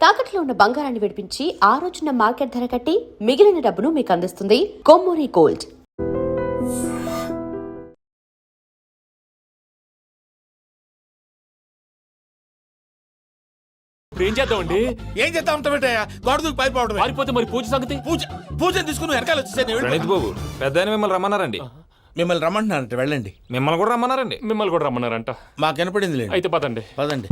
తాకట్లో ఉన్న బంగారాన్ని విడిపించి ఆ రోజున మార్కెట్ ధర కట్టి మిగిలిన డబ్బును మీకు అందిస్తుంది కొమ్మూరి గోల్డ్. ఏం చేద్దామండి? ఏం చేద్దాం ఉంటా గోడ దూకి పైపోవడం పారిపోతే మరి పూజ సంగతి? పూజ తీసుకుని వెనకాల వచ్చేసాను. ప్రణీత్ బాబు పెద్ద మిమ్మల్ని రమ్మన్నారండి. మిమ్మల్ని రమ్మంటున్నారంట, వెళ్ళండి. మిమ్మల్ని కూడా రమ్మన్నారండి. మిమ్మల్ని కూడా రమ్మన్నారంట. మాకు వినపడింది లేదు. అయితే పదండి. పదండి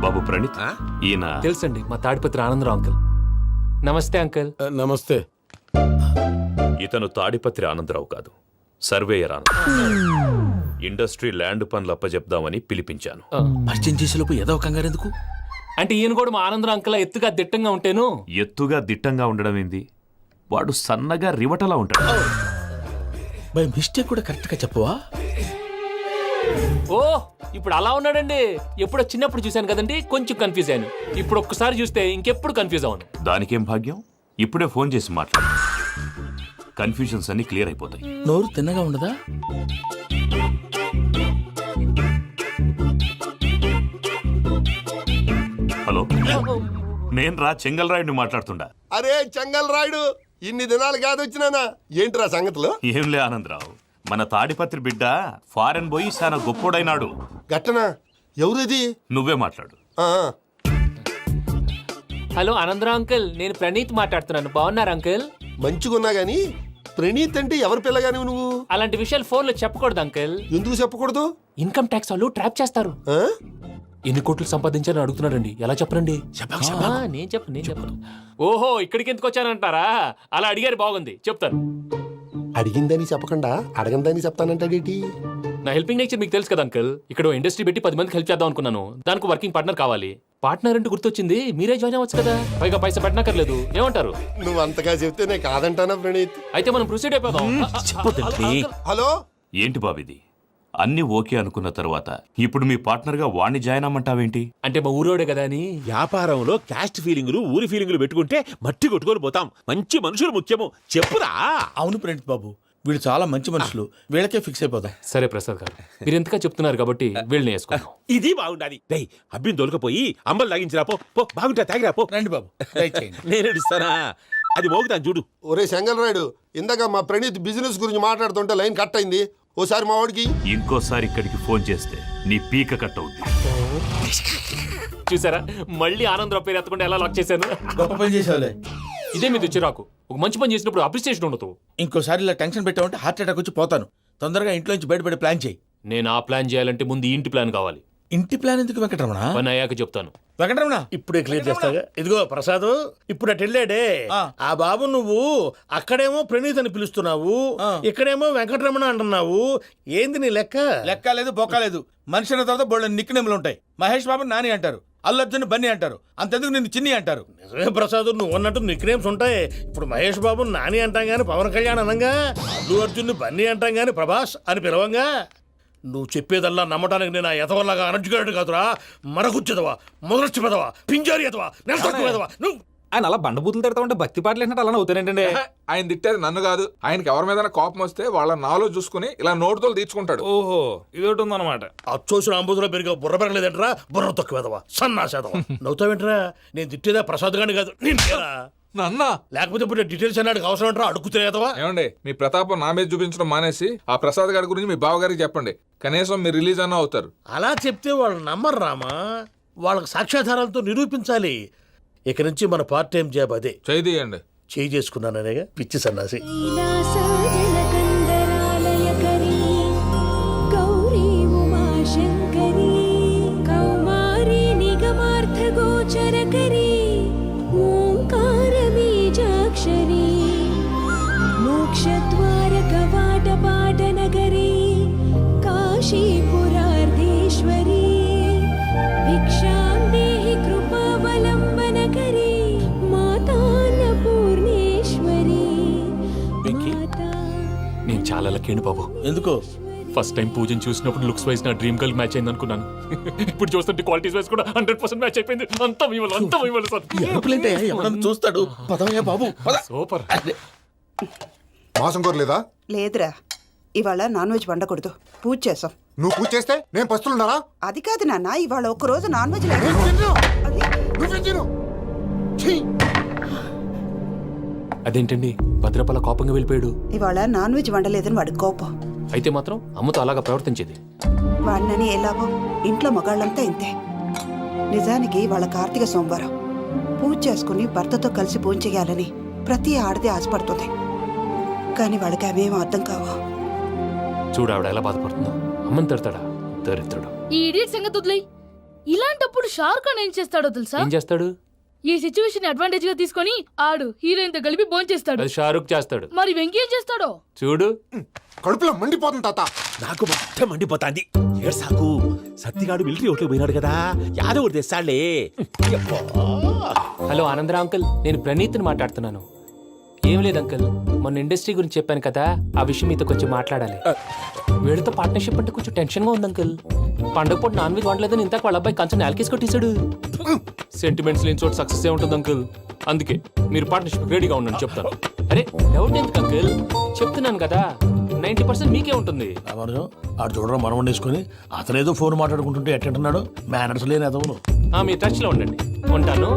బాబు ప్రణీత్, ఈయన తెలుసండి, మా తాడిపత్రి ఆనందరావు అంకుల్. నమస్తే అంకుల్. నమస్తే. ఇతను తాడిపత్రి ఆనందరావు కాదు, సర్వేయర్ ఆనందరావు. ఇండస్ట్రీ ల్యాండ్ పనులు అప్పచెప్దామని పిలిపించాను. పరిచయం చేసేలోపు ఏదో కంగారు ఎందుకు? అంటే ఈయన కూడా మా ఆనందరావు అంకుల్ ఎత్తుగా దిట్టంగా ఉంటాను. ఎత్తుగా దిట్టంగా ఉండడం ఏంది, వాడు సన్నగా రివటలా ఉంటాడు. బై మిస్టేక్ కూడా కరెక్ట్ గా చెప్పవా? ఓ ఇప్పుడు అలా ఉన్నాడండి. ఎప్పుడో చిన్నప్పుడు చూశాను కదండి, కొంచెం కన్ఫ్యూజ్ అయ్యాను. ఇప్పుడు ఒక్కసారి చూస్తే ఇంకెప్పుడు కన్ఫ్యూజ్ అవ్వను. దానికేం భాగ్యం, ఇప్పుడే ఫోన్ చేసి మాట్లాడు. కన్ఫ్యూజన్స్ అన్ని క్లియర్ అయిపోతాయి. నోరు తిన్నగా ఉండదా? హలో, నేను రా చెంగల్ రాయుడిని మాట్లాడుతుండా. అరే చెంగల్ రాయుడు, ఇన్ని దినాలు కాదు వచ్చినానా? ఏంట్రా సంగతులు? ఏంలే ఆనందరావు, మన తాడిపత్రి బిడ్డ ఫారెన్ పోయి చాలా గొప్పోడైనాడు. గట్టనా? ఎవరిది? నువ్వే మాట్లాడు. హలో ఆనందరావు అంకుల్, నేను ప్రణీత్ మాట్లాడుతున్నాను. బాగున్నారు అంకుల్? మంచిగున్నా గాని ప్రణీత్ అంటే ఎవరి పిల్లగాని నువ్వు? అలాంటి విషయాలు ఫోన్లో చెప్పకూడదు అంకుల్. ఎందుకు చెప్పకూడదు? ఇన్కమ్ ట్యాక్స్ వాళ్ళు ట్రాప్ చేస్తారు. ఆ? ఎన్ని కోట్లు సంపాదించాలని అడుగుతున్నాడండి. ఎలా చెప్పరండి? నేను చెప్పను. ఓహో, ఇక్కడికి ఎందుకు వచ్చానంటారా? అలా అడిగారు, బాగుంది, చెప్తాను. అడిగిందని చెప్పకుండా అడగందని చెప్తానంటాడేటి? నా హెల్పింగ్ నేచర్ మీకు తెలుసు కదా అంకుల్. ఇక్కడ ఇండస్ట్రీ పెట్టి 10 మందికి హెల్ప్ చేద్దాం అనుకున్నాను. దానికి వర్కింగ్ పార్ట్నర్ కావాలి. పార్ట్నర్ అంటే గుర్తొచ్చింది, మీరే జాయిన్ అవ్వచ్చు కదా. పైగా పైసా పెట్టనక్కర్లేదు. ఏమంటారు? నువ్వు అంతగా చెప్తే నేను కాదంటానా ప్రణీత్? అయితే మనం ప్రొసీడ్ అయిపోదాం. హలో, ఏంటి బాబిది, అన్ని ఓకే అనుకున్న తర్వాత ఇప్పుడు మీ పార్ట్నర్ గా వాణ్ణి జాయిన్ అమ్మంటావేంటి? అంటే మా ఊరోడే కదా అని. వ్యాపారంలో క్యాస్ట్ ఫీలింగులు, ఊరి ఫీలింగులు పెట్టుకుంటే మట్టి కొట్టుకొని పోతాం. మంచి మనుషులు ముఖ్యము. చెప్పురా. అవును ప్రణీత్ బాబు, వీళ్ళు చాలా మంచి మనుషులు. వీళ్ళకే ఫిక్స్ అయిపోదాం. సరే ప్రసాద్ గారు, మీరు ఎంతగా చెప్తున్నారు కాబట్టి వీళ్ళని వేసుకుందాం. ఇది బాగుండాలి. డై అబ్బిని దొలకపోయి అంబలు తాగించిరా పో. బాగుంటా తాగిరా పో. రండి బాబు, దయచేయండి. నేను ఇస్తానా? అది మోగుతాను చూడు. ఒరే చెంగల్ రాయుడు, ఇందాక మా ప్రణీత్ బిజినెస్ గురించి మాట్లాడుతుంటే లైన్ కట్ అయింది. ఓసారి మా వాడికి ఇంకోసారి ఇక్కడికి ఫోన్ చేస్తే నీ పీక కట్ అవుద్ది. చూసారా, మళ్ళీ ఆనందరావు పేరు ఎత్తకుండా ఎలా లాక్ చేశాను. గొప్ప పని చేసేవాళ్ళే. ఇదే మీద చిరాకు. ఒక మంచి పని చేసినప్పుడు అప్రిసియేషన్ ఉండదు. ఇంకోసారి ఇలా టెన్షన్ పెట్టామంటే హార్ట్ అటాక్ వచ్చి పోతాను. తొందరగా ఇంట్లో నుంచి బయటపడే ప్లాన్ చేయి. నేను ఆ ప్లాన్ చేయాలంటే ముందు ఈ ఇంటి ప్లాన్ కావాలి. ఇంటి ప్లాన్ ఎందుకు వెంకటరమణ? పని అయ్యాక చెప్తాను. వెంకటరమణ ఇప్పుడే క్లియర్ చేస్తాగా. ఇదిగో ప్రసాద్, ఇప్పుడు అటు వెళ్ళాడే ఆ బాబు, నువ్వు అక్కడేమో ప్రణీత్ అని పిలుస్తున్నావు, ఇక్కడేమో వెంకటరమణ అంటున్నావు. ఏంది నీ లెక్క? లెక్క లేదు, బొక్క లేదు. మనిషి అన్న తర్వాత బోళ్ళ నిక్నెములు ఉంటాయి. మహేష్ బాబు నాని అంటారు, అల్లు అర్జున్ బన్నీ అంటారు, అంతెందుకు నిన్ను చిన్ని అంటారు. నిజమే ప్రసాద్, నువ్వు అన్నట్టు నిక్నేమ్స్ ఉంటాయి. ఇప్పుడు మహేష్ బాబు నాని అంటాం గాని పవన్ కళ్యాణ్ అనంగా, అల్లు అర్జున్ బన్నీ అంటాం గాని ప్రభాస్ అని పిలవంగా. నువ్వు చెప్పేదల్లా నమ్మటానికి నేను ఎతవల్లాగా అనర్జుకేటెడ్ కాదురా. మరగుచ్చదవా, మొదలచ్చి పెదవా, పింజారి ఎదవా, నెలసొక్కుదవా నువ్వు. ఆయన అలా బండబూతులు తిడతా ఉంటే భక్తి పాటలు ఏంటంటే అలా అవుతానేంటండి. ఆయన తిట్టేది నన్ను కాదు, ఆయనకి ఎవరి మీద కోపం వస్తే వాళ్ళ నాలో చూసుకుని ఇలా నోటుతో తీర్చుకుంటాడు. ఓహో, ఇదొకటి ఉందన్నమాట. అచ్చోసిన అంబుధులో పెరిగా బుర్ర పెరగలేదంటరా, బుర్ర తొక్కువేదవా, సన్నాసేదవా. నవ్వుతావేంట్రా? నేను తిట్టేదా ప్రసాద్ గాని కాదు, నిన్నేరా. నన్న లేకపోతే ఇప్పుడు డీటెయిల్స్ అన్నాడు అవసరం అంటారా? అడుగుతులేదవా. ఏమండి, మీ ప్రతాపం నా మీద చూపించడం మానేసి ఆ ప్రసాద్ గారి గురించి మీ బావగారికి చెప్పండి. కనీసం మీరు రిలీజ్ అన్న అవుతారు. అలా చెప్తే వాళ్ళు నమ్మరు రామా. వాళ్ళకి సాక్ష్యాధారాలతో నిరూపించాలి. ఇక నుంచి మన పార్ట్ టైం జాబ్ అదే. చేయండి. చేయి చేసుకున్నాననేగా పిచ్చి సన్నాసి. నేను చాలా లక్కీ బాబు. ఎందుకు? ఫస్ట్ టైం పూజను చూసినప్పుడు లుక్స్ వైజ్ నా డ్రీమ్ గర్ల్ మ్యాచ్ అయింది అనుకున్నాను. ఇప్పుడు చూస్తుంటే క్వాలిటీస్ వైజ్ కూడా 100% మ్యాచ్ అయిపోయింది. అంతా ఇవ్వాలి సార్. చూస్తాడు. పదవయ్యా బాబు, సూపర్. మాసం కోరలేదా? లేదురా, ఇవాళ నాన్ వెజ్ వండకూడదు, పూజ చేసాం. నువ్వు పూజ చేస్తే నేను పస్తులున్నారా? అది కాదు నాన్న, ఇవాళ ఒక్కరోజు నాన్ వెజ్ లేదు. అది నువ్వే తిను. ఛీ! అదేంటండి భద్రపల కోపంగా వెళ్ళిపోయాడు? ఇవాళ నాన్ వెజ్ వండలేదని వాడి కోపం. అయితే మాత్రం అమ్మతో అలాగా ప్రవర్తించేది. వాడినని ఎలాగో ఇంట్లో మగాళ్ళంతా ఇంతే. నిజానికి వాళ్ళ కార్తీక సోమవారం పూజ చేసుకుని భర్తతో కలిసి పూజ చేయాలని ప్రతి ఆడది ఆశపడుతుంది. కానీ వాడికి అవేం అర్థం కావు. చూడు ఆవిడ ఎలా బాధపడుతుందో. అమ్మని తిడతాడా దరిద్రుడు. ఈ ఇడియట్ సంగతి వదిలేయ్. ఇలాంటప్పుడు షారుఖ్ ఖాన్ ఏం చేస్తాడో తెలుసా? ఏం చేస్తాడు? ఈ సిచ్యువేషన్ అడ్వాంటేజ్ గా తీసుకొని ఆడు హీరోయిన్ తో కలిపి భోంచేస్తాడు. అది షారుఖ్ చేస్తాడు. మరి వెంకీ ఏం చేస్తాడో చూడు. కడుపులో మండిపోతుంది తాత. నాకు మొత్తం మండిపోతాంది. ఏడ్సాకు, సత్తిగాడు మిలిటరీ ఓట్లకు పోయినాడు కదా, యాదవ్ ఒకటి తెస్తాడులే. హలో ఆనందరా అంకుల్, నేను ప్రణీత్ని మాట్లాడుతున్నాను. ఏం లేదు అంకుల్, మొన్న ఇండస్ట్రీ గురించి చెప్పాను కదా, ఆ విషయం మీతో కొంచెం మాట్లాడాలి. వీళ్ళతో పార్ట్నర్షిప్ అంటే కొంచెం టెన్షన్ గా ఉంది అంకుల్. పండగ పూట నాన్ వెజ్ వండలేదని ఇంతకు వాళ్ళ అబ్బాయి కంచెం నేలకేసి కొట్టేశాడు. సెంటిమెంట్స్ లేని చోట సక్సెస్ ఏ ఉంటుంది అంకుల్. అందుకే మీరు పార్ట్నర్షిప్ రెడీగా ఉండండి చెప్తాను. అరే డౌట్ ఎందుకు అంకుల్, చెప్తున్నాను కదా 90% మీకే ఉంటుంది. రామానుజం ఆడు చూడడం మనం వండేసుకొని అతనేదో ఫోన్ మాట్లాడుకుంటుంటే ఎట్టంటున్నాడు. మేనర్స్ లేని అదవును. మీరు టచ్ లో ఉండండి. ఉంటాను.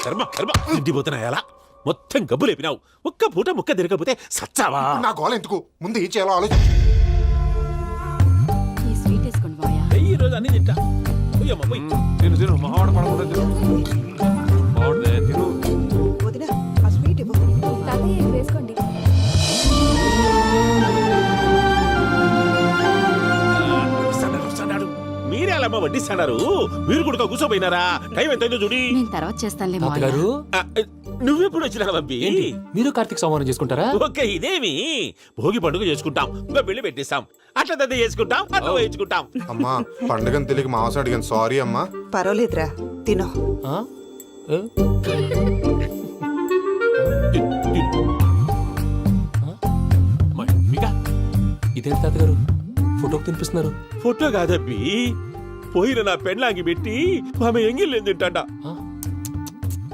కర్మ కర్మ, తిండిపోతున్నా ఎలా మొత్తం గబ్బు లేపినావు. ఒక్క పూట ముక్క తిరగకపోతే సచ్చావా? నా గోల ఎందుకు, ముందు ఏం చేయాలో ఆలోచించు. ఈ స్వీట్ వేసుకోండి బాయా. ఈ రోజు అన్ని తింటా. పోయమ్మ, పోయ్. తిను తిను మావాడు పడకుండా తిను. మావాడిదే తిను. వదిన ఆ స్వీట్ ఇవ్వు. వేసుకోండి. వస్తాడు. మీరే అలా వడ్డిస్తాడారు. మీరు కూడా కూర్చోపోయినారా? టైం ఎంతైందో చూడి. నేను తర్వాత చేస్తానులే తాతగారు, ఆ, నువ్వెప్పుడు వచ్చినా బంబి? ఏంటి మీరు కార్తీక సంహారం చేసుకుంటారా? ఓకే, ఇదేమి భోగి పండుగ చేసుకుంటాం, ఇంకా పెళ్లి పెట్టిస్తాం, అట్లా దద్ద చేసుకుంటాం, అట్లా వేయించుకుంటాం. అమ్మా పండుగని తెలియక మాంసం అడిగాను, సారీ అమ్మా. పర్వాలేదురా, తినో. ఆ? ఏ? ఇదేంటి తాతగారు ఫోటోకి తినిపిస్తున్నారు? ఫోటో కాదబ్బి, పోయిన నా పెళ్ళాంగి పెట్టి ఆమె ఎంగిల్లేం తింటాడ.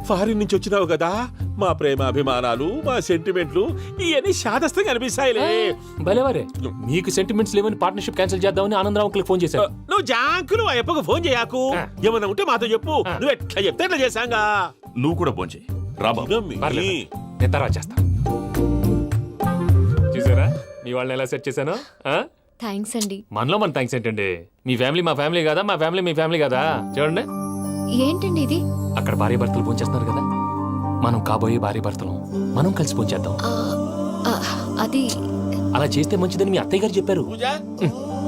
ఫారిన్ నుంచి వచ్చినావు కదా, మా ప్రేమ అభిమానాలు, మా సెంటిమెంట్లు ఇవన్నీ శాదస్తంగా అనిపిస్తాయిలే. భలేవారే, మీకు సెంటిమెంట్స్ లేవని పార్ట్నర్షిప్ క్యాన్సిల్ చేద్దామని ఆనందరావు అంకుల్ ఫోన్ చేశారు. నువ్వు జాంకులు ఆ అప్పకు ఫోన్ చేయకు. ఏమన్నా ఉంటే మాతో చెప్పు. నువ్వు ఎట్లా చెప్తే ఎట్లా చేశాంగా. నువ్వు కూడా పోంచేయి రాబా. పర్లేదు, నేను తర్వాత చేస్తా. చూసారా మీ వాళ్ళని ఎలా సెట్ చేశాను? థ్యాంక్స్ అండి. మనలో మన థ్యాంక్స్ ఏంటండి? మీ ఫ్యామిలీ మా ఫ్యామిలీ కదా, మా ఫ్యామిలీ మీ ఫ్యామిలీ కదా. చూడండి, ఏంటండి ఇది? అక్కడ భార్య భర్తలు పోంచేస్తున్నారు కదా, మనం కాబోయే భార్య భర్తలు మనం కలిసి పోంచేద్దాం. అది అలా చేస్తే మంచిదని మీ అత్తయ్య గారు చెప్పారు. పూజ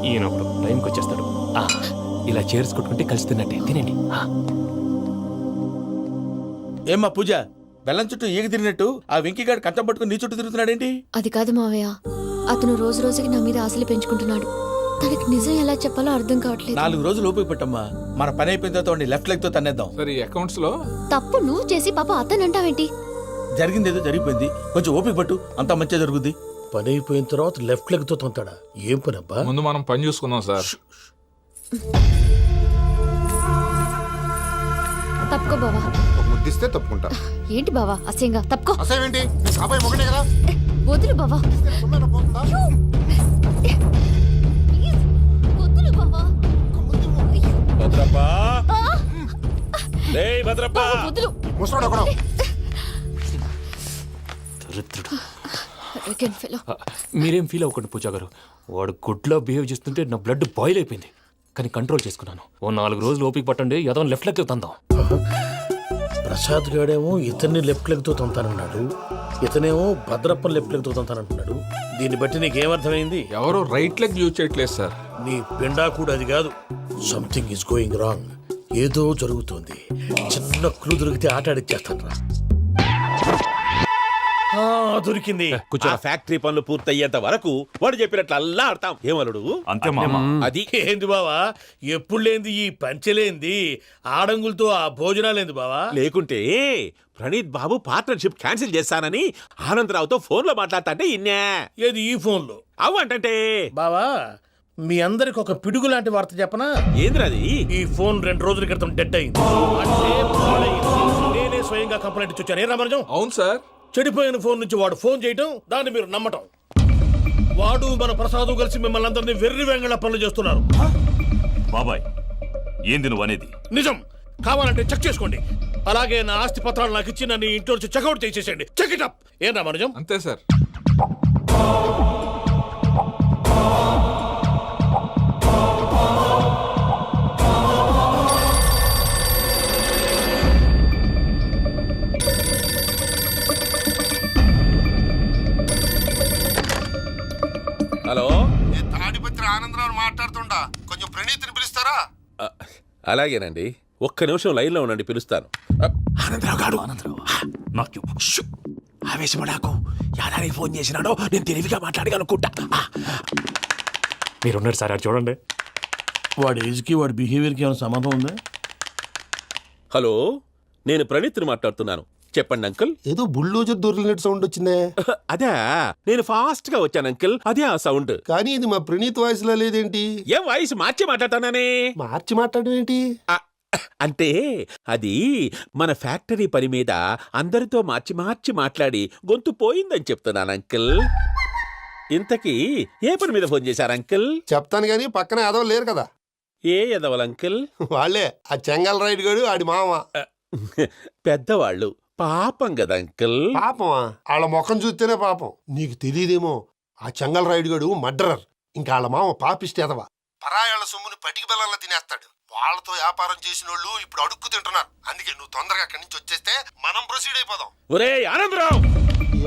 ఈయన ఒకడు టైంకి వచ్చేస్తాడు. ఇలా చేర్స్ కొట్టుకుంటే కలిసి తిన్నట్టే. తినండి. ఏమ్మా పూజ, బెల్లం చుట్టూ ఈగ తిరిగినట్టు ఆ వెంకీగాడు కంచం పట్టుకుని నీ చుట్టూ తిరుగుతున్నాడేంటి? అది కాదు మావయ్య, అతను రోజు రోజుకి నా మీద ఆశలు పెంచుకుంటున్నాడు. తనకి నిజం ఎలా చెప్పాలో అర్థం కావట్లేదు. 4 రోజులు ఓపిక పట్టమ్మా, మన పని అయిపోయిన తర్వాత లెఫ్ట్ లెగ్ తో తన్నేద్దాం. సరే ఈ అకౌంట్స్ లో తప్పు నువ్వు చేసి పాప అతను అంటావేంటి? జరిగింది ఏదో జరిగిపోయింది, కొంచెం ఓపిక పట్టు, అంతా మంచిగా జరుగుద్ది. పని అయిపోయిన తర్వాత లెఫ్ట్ లెగ్ తో తొంతాడా? ఏం పని అబ్బా? ముందు మనం పని చూసుకుందాం సార్. తప్పుకో బావా. ఒక ముద్దిస్తే తప్పుకుంటా. ఏంటి బావా అసహ్యంగా? తప్పుకో. అసేమేంటి, నీ కాబోయే మొగనే కదా. వదులు బావా. సొమ్మేనా పోతుందా? ప్లీజ్, వదులు బావా. భద్రప్పా, రేయ్ భద్రప్పా. వదులు. ముసలోడు ఒకడు. దరిద్రుడు. Arrogant fellow. మీరేం ఫీల్ అవ్వకండి పూజా గారు, వాడు గుడ్లో బిహేవ్ చేస్తుంటే నా బ్లడ్ బాయిల్ అయిపోయింది. కానీ కంట్రోల్ చేసుకున్నాను. ఓ 4 రోజులు ఓపిక పట్టండి, ఏదో లెఫ్ట్ లెగ్ తందాం. ప్రసాద్ గాడేమో ఇతన్ని లెఫ్ట్ లెగ్ తో తొంతానన్నాడు, ఇతనేమో భద్రప్ప లెఫ్ట్ లెగ్ తో తొంతానంటున్నాడు. దీన్ని బట్టి నీకేమర్థమైంది? ఎవరు రైట్ లెగ్ యూజ్ చేయట్లేదు సార్. నీ పిండా కూడా అది కాదు. Something is going wrong. ఏదో జరుగుతోంది. చిన్న క్లూ దొరికితే ఆట ఆడిచ్చేస్తాను రా. దొరికింది. కొంచెం ఫ్యాక్టరీ పనులు పూర్తయ్యేంత వరకు వాడు చెప్పినట్లు అల్లా ఆడతాం. ఏమలుడు? అంతే మామ. అది ఏంది బావా, ఎప్పుడు లేంది ఈ పంచలేంది, ఆడంగులతో ఆ భోజనాలేంది బావా? లేకుంటే ప్రణీత్ బాబు పార్ట్నర్షిప్ క్యాన్సిల్ చేస్తానని ఆనందరావుతో ఫోన్ లో మాట్లాడతాంటే ఇన్నే. ఏది ఈ ఫోన్లో? అవు అంటే బావా, మీ అందరికి ఒక పిడుగు లాంటి వార్త చెప్పనా? ఏంద్రది? ఈ ఫోన్ 2 రోజుల క్రితం డెడ్ అయింది. అంటే పాడైంది. నేనే స్వయంగా కంప్లైంట్ ఇచ్చి వచ్చాను. ఏ రామరాజం? అవును సార్. చెడిపోయిన ఫోన్ నుంచి వాడు ఫోన్ చేయటం, దాన్ని మీరు నమ్మటం. వాడు మన ప్రసాదు కలిసి మిమ్మల్ని అందరినీ వెర్రి వెంగళ పనులు చేస్తున్నారు. బాబాయ్ ఏంది నువ్వు అనేది? నిజం. కావాలంటే చెక్ చేసుకోండి. అలాగే నా ఆస్తి పత్రాలు నాకు ఇచ్చి నన్ను ఇంట్లో నుంచి చెక్అౌట్ చేసేసండి. Check it up. ఏనా మనజం? అంతే సార్. హలో, నేను తాడిపత్రి ఆనందరావు మాట్లాడుతుండా, కొంచెం ప్రణీతిని పిలుస్తారా? అలాగేనండి. ఒక్క నిమిషం లైన్లో ఉండండి, పిలుస్తాను. ఆనందరావు గాడు. నాకు ఆవేశపడాకు. యాదానికి ఫోన్ చేసినాడో నేను తెలివిగా మాట్లాడగలనుకుంటా. మీరున్నారు సార్, అది చూడండి. వాడి ఏజ్కి వాడి బిహేవియర్కి ఏమైనా సంబంధం ఉందా? హలో, నేను ప్రణీత్ని మాట్లాడుతున్నాను. చెప్పండి అంకుల్. ఏదో బుల్డోజర్ దొరికినట్టు సౌండ్ వచ్చిందే. అదే, నేను ఫాస్ట్ గా వచ్చాను అంకుల్. అదే ఆ సౌండ్. కానీ ఇది మా ప్రణీత్ వాయిస్ లో లేదేంటి? ఏ వాయిస్ మార్చి మాట్లాడతాననే? మార్చి మాట్లాడడం ఏంటి? అంటే అది మన ఫ్యాక్టరీ పని మీద అందరితో మార్చి మార్చి మాట్లాడి గొంతు పోయిందని చెప్తున్నాను అంకుల్. ఇంతకీ ఏ పని మీద ఫోన్ చేశారు అంకుల్? చెప్తాను గానీ పక్కన ఏదో లేరు కదా. ఏ ఎదవలు అంకుల్? వాళ్ళే ఆ చెంగల్ రైడ్ గడు ఆడి మామ. పెద్దవాళ్ళు, పాపం కదా అంకుల్. పాపమా? వాళ్ళ ముఖం చూస్తేనే పాపం. నీకు తెలియదేమో, ఆ చెంగల్ రైడ్ గడు మర్డరర్. ఇంకా వాళ్ళ మామ పాపిస్తేదవా. పరాయాళ్ళ సొమ్ముని పటికి బెల్లంలో తినేస్తాడు. వాళ్ళతో వ్యాపారం చేసిన వాళ్ళు ఇప్పుడు అడుక్కు తింటున్నారు. అందుకే నువ్వు తొందరగా అక్కడి నుంచి వచ్చేస్తే మనం ప్రొసీడ్ అయిపోదాం. ఒరే ఆనందరావు!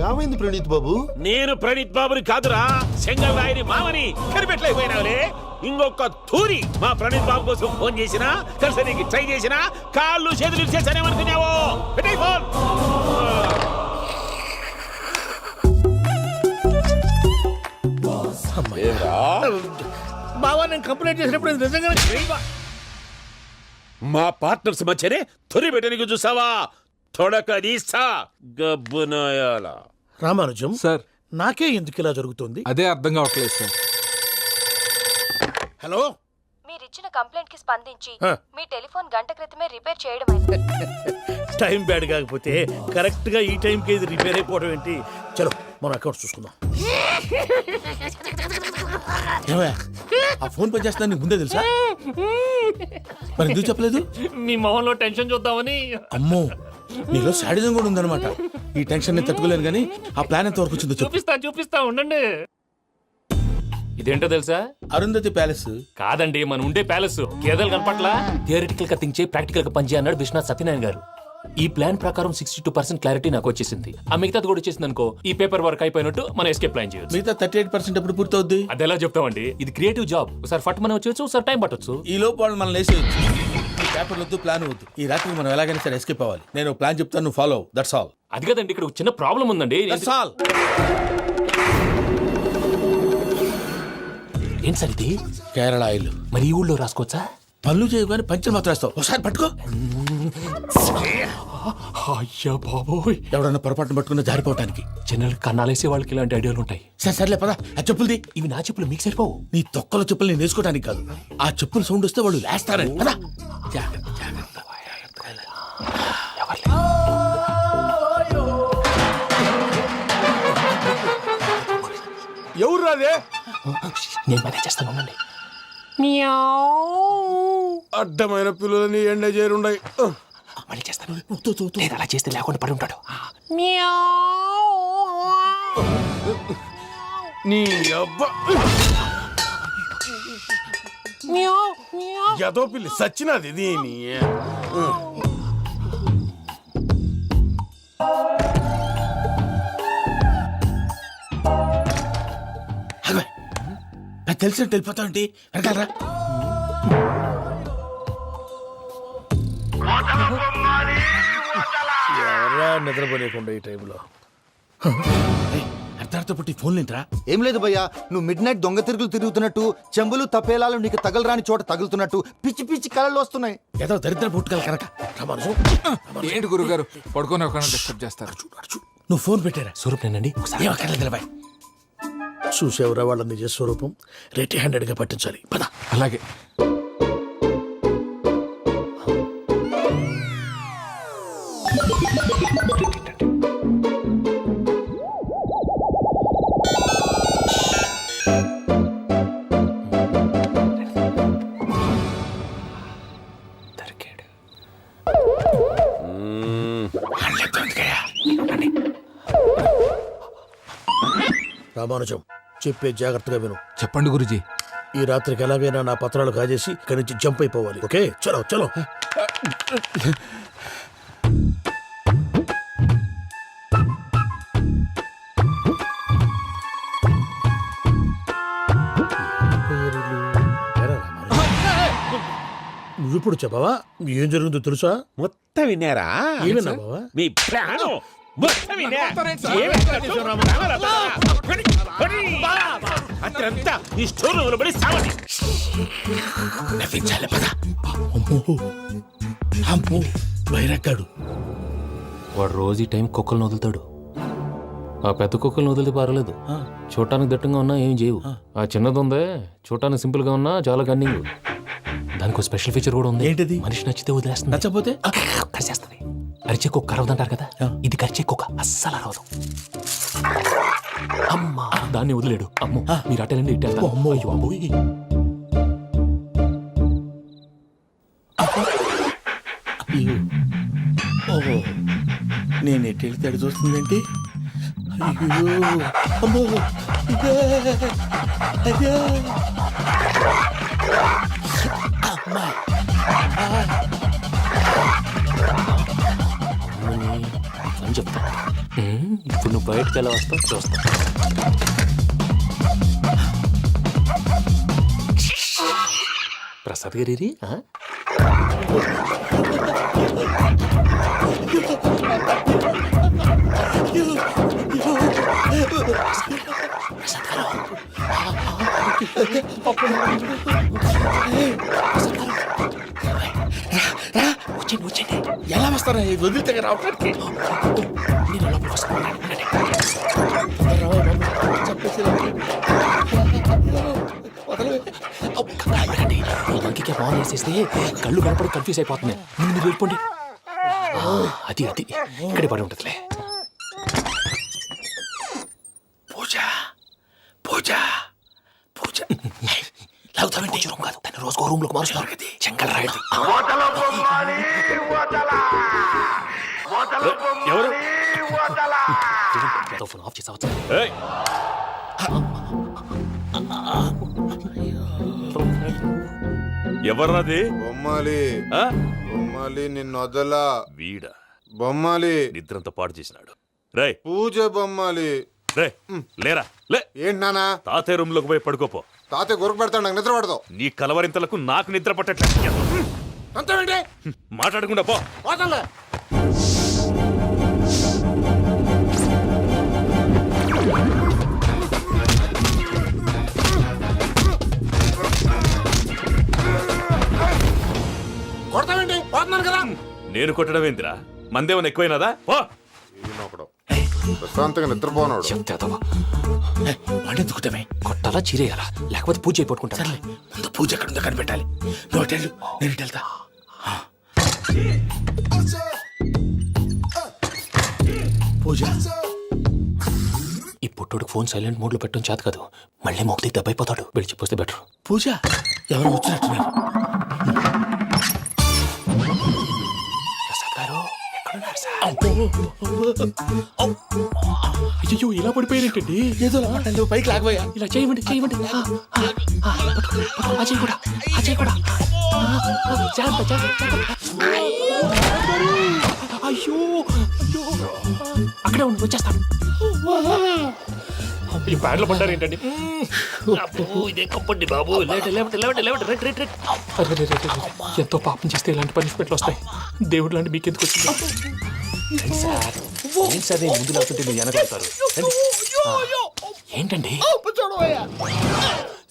ఏమైంది ప్రణీత్ బాబు? నేను ప్రణీత్ బాబుని కాదురా, సెంగల్ రాయని మామని. కనిపెట్టలేకపోయినావులే. ఇంకొక తూరి మా ప్రణీత్ బాబు కోసం ఫోన్ చేసినా, కలిసి నీకు ట్రై చేసినా, కాళ్ళు చేతులు చేశానేమనుకున్నావో. పెట్టేయ్ ఫోన్. బావా, నేను కంప్లైంట్ చేసినప్పుడు ఇది నిజంగానే చేయవా? మా పార్ట్నర్స్ మధ్యనే తొలి పెట్టడానికి చూసావా? తొడక తీస్తా గబ్బునాయాల. రామానుజం సార్, నాకే ఎందుకు ఇలా జరుగుతుంది? అదే అర్థం కావట్లేదు సార్. హలో, మీరిచ్చిన కంప్లైంట్ కి స్పందించి ఆ. మీ టెలిఫోన్ గంట క్రితమే రిపేర్ చేయడం అయింది. టైం బ్యాడ్ కాకపోతే కరెక్ట్ గా ఈ టైంకి ఇది రిపేర్ అయిపోవడం ఏంటి? చలో మన అకౌంట్ చూసుకుందాం. ఏమయ్య, ఆ ఫోన్ పని చేస్తున్నా నీకు ముందే తెలుసా? మరి ఎందుకు చెప్పలేదు? మీ మొహంలో టెన్షన్ చూద్దామని. అమ్మో, నీలో శాడిజం కూడా ఉందన్నమాట. ఈ టెన్షన్ నేను తట్టుకోలేను కానీ ఆ ప్లాన్ ఎంత వరకు వచ్చిందో చెప్పు. చూపిస్తా ఉండండి. ఇదేంటో తెలుసా? అరుంధతి ప్యాలెస్. కాదండి, మన ఉండే ప్యాలెస్. గేదెలు కనపట్లా? థియరిటికల్ గా థింక్ చేయి, ప్రాక్టికల్ గా పనిచేయి అన్నాడు విశ్వనాథ్ సత్యనారాయణ గారు. ఈ ప్లాన్ ప్రకారం 62% క్లారిటీ నాకు వచ్చేసింది. ఆ మిగతాది కూడా వచ్చేసింది అనుకో, ఈ పేపర్ వర్క్ అయిపోయినట్టు మనం ఎస్కేప్ ప్లాన్ చేయొచ్చు. మిగతా 38% ఎప్పుడు పూర్తవుద్ది? అది ఎలా చెప్తామండి? ఇది క్రియేటివ్ జాబ్. ఒకసారి ఫట్ మనం వచ్చేయచ్చు, ఒకసారి టైం పట్టొచ్చు. ఈ లోపు వాళ్ళు మనం లేసేయచ్చు. ఈ పేపర్లు వద్దు, ప్లాన్ వద్దు. ఈ రాత్రి మనం ఎలాగైనా సరే ఎస్కేప్ అవ్వాలి. నేను ప్లాన్ చెప్తాను, నువ్వు ఫాలో. That's all. అది కదండి, ఇక్కడ ఒక చిన్న ప్రాబ్లం ఉందండి. That's all. ఏం సార్ ఇది? కేరళ ఆయిల్. మరి ఈ ఊళ్ళో రాసుకోవచ్చా? పనులు చేయగానే పంచలు మాత్రం వేస్తావు. ఒకసారి పట్టుకో. అయ్యా బాబోయ్, ఎవడన్నా పొరపాటున పట్టుకున్న జారిపోవటానికి. జనరల్ కన్నాలేసే వాళ్ళకి ఇలాంటి ఐడియాలు ఉంటాయి. సర్లే పదా, ఆ చెప్పులది. ఇవి నా చెప్పులు, మీకు సరిపోవు. నీ తొక్కల చెప్పులు నేను వేసుకోవడానికి కాదు, ఆ చెప్పులు సౌండ్ వస్తే వాళ్ళు లేస్తారని. పదా. ఎవరు రాదే? నేను మేనేజ్ చేస్తాను, ఉండండి. అడ్డమైన పిల్లలని ఎండ చేరుండయి. మళ్ళీ చేస్తాను. లేదు, అలా చేస్తే లేకుండా పడి ఉంటాడు. నీ అబ్బా ఎదో పిల్లి సచ్చినది దీని. నాకు తెలిసినట్టు వెళ్ళిపోతావంటి. వెనకాలరా. ఎవరా నిద్రపోలేకుండా ఈ టైంలో? అర్ధార్థ పుట్టి ఫోన్ లేంట్రా. ఏం లేదు భయ్యా, నువ్వు మిడ్ నైట్ దొంగ తిరుగులు తిరుగుతున్నట్టు, చెంబులు తపేలాలు నీకు తగలరాని చోట తగులుతున్నట్టు పిచ్చి పిచ్చి కళలు వస్తున్నాయి. ఏదో దరిద్ర పుట్టుకల కనుక. ఏంటి గురుగారు పడుకొని ఒక డిస్టర్బ్ చేస్తారు? నువ్వు ఫోన్ పెట్టారా? స్వరూపేనండి. ఏం అక్కర్లేదు నిలబాయ్. చూసేవరా వాళ్ళ నిజ స్వరూపం. రెట్టి హ్యాండెడ్ గా పట్టించాలి. పద. అలాగే. రామానుజం చెప్పే జాగ్రత్తగా విను. చెప్పండి గురుజీ. ఈ రాత్రికి ఎలాగైనా నా పత్రాలు కాజేసి ఇక్కడి నుంచి జంప్ అయిపోవాలి. ఓకే, చలో చలో. నువ్విప్పుడు చెప్పవా ఏం జరిగిందో తెలుసా? మొత్తం విన్నారా? ఏమన్నా బావా? మీ ప్రాణం మొత్తం విన్నా? అత్రంతా ఈ స్టోర్ రూమ్లో పడి సావండి. నవ్వించాలి పద. అమ్మో బైరక్కాడు. వాడు రోజు ఈ టైం కుక్కలను వదులుతాడు. ఆ పెద్ద కుక్కలను వదిలితే పర్వాలేదు, చూడటానికి దట్టంగా ఉన్నా ఏం చేయవు. ఆ చిన్నది ఉందే, చూడటానికి సింపుల్ గా ఉన్నా చాలా గన్నింగ్. దానికి స్పెషల్ ఫీచర్ కూడా ఉంది. ఏంటిది? మనిషి నచ్చితే వదిలేస్తుంది, నచ్చపోతే కరిచేస్తుంది. అరిచే కుక్క అరవదంటారు కదా, ఇది కరిచే కుక్క అస్సలు అరవదు. అమ్మా దాన్ని వదిలేడు. అమ్మో మీరు అటెండి ఇట్టే. అమ్మో అయ్యో అమ్మోయ్. ఓహో నేను ఎట్టి వెళ్తే అడి చూస్తుందేంటి? అయ్యో అమ్మో ఇదే అదే అమ్మా అని చెప్తా. ఇప్పుడు నువ్వు బయటకు ఎలా వస్తావు చూస్తా. ప్రసాద్ గారి వచ్చండి. ఎలా వస్తారా వదిలితే రావడానికి? నేను లోపలికి వస్తాను. ఇంకే ఫోన్ వేసేస్తే కళ్ళు కనపడి కన్ఫ్యూజ్ అయిపోతున్నాయి. మీరు వెళ్ళిపోండి. అది అది ఇక్కడే పడి ఉంటుందిలే. పూజ పూజ పూజ లాగుతామంటే రూమ్ కాదు, దాన్ని రోజుకో రూమ్ లోకి మారుస్తున్నారు కదా. చెంగల్ రాయదు. ఎవరు? ఫోన్ ఆఫ్ చేసావచ్చు. ఎవర్రాది? బొమ్మాలి ఆ? బొమ్మాలి నిన్ను వదలా. వీడ బొమ్మాలి నిద్రంతా పాడు చేసినాడు. రే పూజ బొమ్మాలి. రే లేరా లే. ఏంటి నానా? తాతయ్య రూమ్ లోకి పోయి పడుకోపో. తాతయ్య గురకు పెడతాడు, నాకు నిద్ర పడదు. నీ కలవరింతలకు నాకు నిద్ర పట్టట్లేదు. అంతేంటి? మాట్లాడకుండా పో. పోతాలే. కొడతావేంటి? పోతున్నాను కదా. నేను కొట్టడం ఏందిరా? మందేమన్నా ఎక్కువైనదా? పో. ప్రశాంతంగా నిద్రపోనాడు. వాడెందుకుంటామే? కొట్టాలా చీరేయాలా లేకపోతే పూజ అయిపోట్టుకుంటా. సర్లే ముందు పూజ ఎక్కడ ఉందో కనిపెట్టాలి. నువ్వు అటెళ్ళు, నేను ఇటు వెళ్తా. పూజ ఈ పుట్టుడికి ఫోన్ సైలెంట్ మోడ్ లో పెట్టడం చేత కాదు, మళ్ళీ మొక్కి దెబ్బైపోతాడు. వెళ్ళి చెప్పొస్తే బెటర్. పూజ ఎవరు వచ్చినట్టున్నారు? ప్రసాద్ గారు ఎక్కడున్నారు సార్? అయ్యో ఇలా పడిపోయినట్టండి. ఏదో మాట్లాడలేవు, పైకి లాగబోయా. ఇలా చేయమండి చేయమండి. అజయ్ కూడా అజయ్ కూడా. జాగ్రత్త జాగ్రత్త. అయ్యో అయ్యో అక్కడే ఉండి వచ్చేస్తాను. ఈ బ్యాగ్లో పడ్డారు ఏంటండి? ఇదే కప్పండి బాబు. ఎంతో పాపం చేస్తే ఇలాంటి పనిష్మెంట్లు వస్తాయి. దేవుడు లాంటి మీకెందుకు వచ్చింది? సార్ నేను ముందు లేకుంటే మీరు వెనకాడతారు. ఏంటండి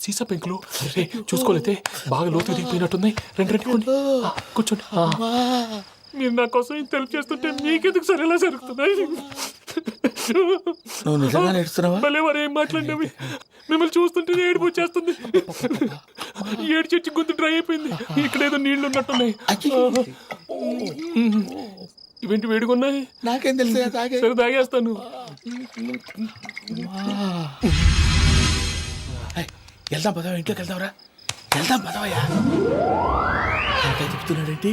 సీసా పెంకులు? రే చూసుకోలేతే బాగా లోతు దిగిపోయినట్టున్నాయి. రెండు రెండు కూర్చోండి. మీరు నా కోసం ఇంత హెల్ప్ చేస్తుంటే మీకెందుకు సరే ఎలా జరుగుతున్నాయి? నువ్వు నిజంగా నేర్చుతున్నావా? భలే వారు ఏం మాట్లాడినవి. మిమ్మల్ని చూస్తుంటే ఏడుపు వచ్చేస్తుంది. ఏడు చెట్టు గొంతు డ్రై అయిపోయింది. ఇక్కడ ఏదో నీళ్లు ఉన్నట్టున్నాయి. ఇవేంటి వేడుకున్నాయి? నాకేం తెలుసు, సరే తాగేస్తాను. వెళ్దాం పదవా, ఇంట్లోకి వెళ్దాంరా. వెళ్దాం పదవయ్యా. చెప్తున్నాడేంటి?